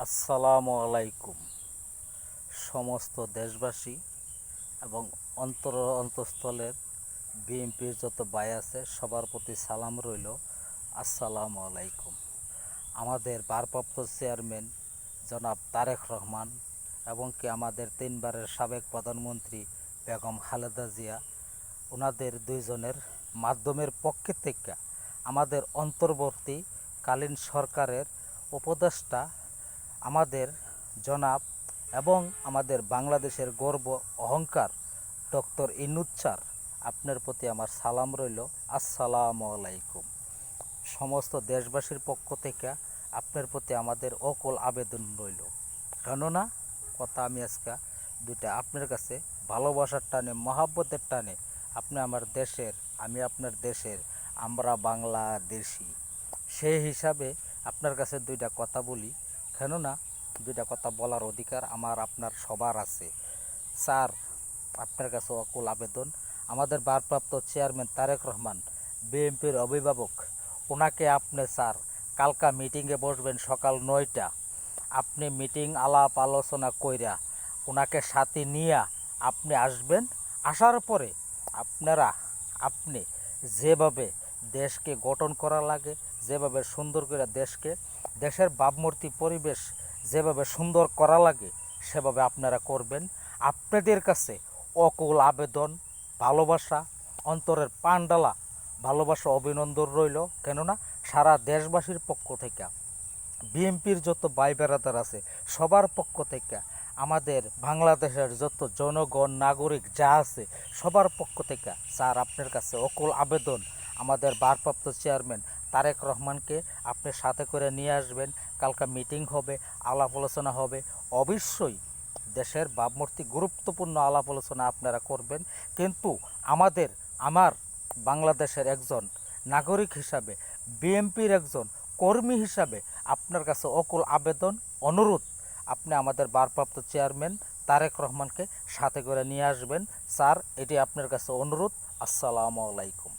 আসসালামু আলাইকুম সমস্ত দেশবাসী এবং অন্তঃস্থলের বিএনপির যত ভাই আছে সবার প্রতি সালাম রইল। আসসালামু আলাইকুম। আমাদের ভারপ্রাপ্ত চেয়ারম্যান জনাব তারেক রহমান এবং কি আমাদের তিনবারের সাবেক প্রধানমন্ত্রী বেগম খালেদা জিয়া, ওনাদের দুইজনের মাধ্যমের পক্ষে থেকে আমাদের অন্তর্বর্তীকালীন সরকারের উপদেষ্টা আমাদের জনাব এবং আমাদের বাংলাদেশের গর্ব অহংকার ডক্টর ইনুস স্যার, আপনার প্রতি আমার সালাম রইল। আসসালামু আলাইকুম। সমস্ত দেশবাসীর পক্ষ থেকে আপনার প্রতি আমাদের অকুল আবেদন রইল। কেননা কথা আমি আজকে দুইটা আপনার কাছে ভালোবাসার টানে, মহাব্বতের টানে, আপনি আমার দেশের, আমি আপনার দেশের, আমরা বাংলাদেশি, সেই হিসাবে আপনার কাছে দুইটা কথা বলি। কেননা দুইটা কথা বলার অধিকার আমার আপনার সবার আছে। স্যার, আপনার কাছে অকুল আবেদন, আমাদের ভারপ্রাপ্ত চেয়ারম্যান তারেক রহমান, বিএনপির অভিভাবক, ওনাকে আপনি স্যার কালকা মিটিংয়ে বসবেন সকাল 9টা। আপনি মিটিং আলাপ আলোচনা কইরা ওনাকে সাথে নিয়ে আপনি আসবেন। আসার পরে আপনি যেভাবে দেশকে গঠন করা লাগে, যেভাবে সুন্দর করে দেশের ভাবমূর্তি পরিবেশ যেভাবে সুন্দর করা লাগে সেভাবে আপনারা করবেন। আপনাদের কাছে অকুল আবেদন, ভালোবাসা, অন্তরের পান্ডালা ভালোবাসা, অভিনন্দন রইল। কেননা সারা দেশবাসীর পক্ষ থেকে, বিএনপির যত ভাই বেড়াদার আছে সবার পক্ষ থেকে, আমাদের বাংলাদেশের যত জনগণ নাগরিক যা আছে সবার পক্ষ থেকে স্যার আপনার কাছে অকুল আবেদন, আমাদের ভারপ্রাপ্ত চেয়ারম্যান তারেক রহমানকে আপনি সাথে করে নিয়ে আসবেন। কালকা মিটিং হবে, আলাপ আলোচনা হবে। অবশ্যই দেশের ভাবমূর্তি গুরুত্বপূর্ণ আলাপ আলোচনা আপনারা করবেন। কিন্তু আমার বাংলাদেশের একজন নাগরিক হিসাবে, বিএনপির একজন কর্মী হিসাবে আপনার কাছে অকুল আবেদন, অনুরোধ, আপনি আমাদের ভারপ্রাপ্ত চেয়ারম্যান তারেক রহমানকে সাথে করে নিয়ে আসবেন। স্যার, এটি আপনার কাছে অনুরোধ। আসসালামু আলাইকুম।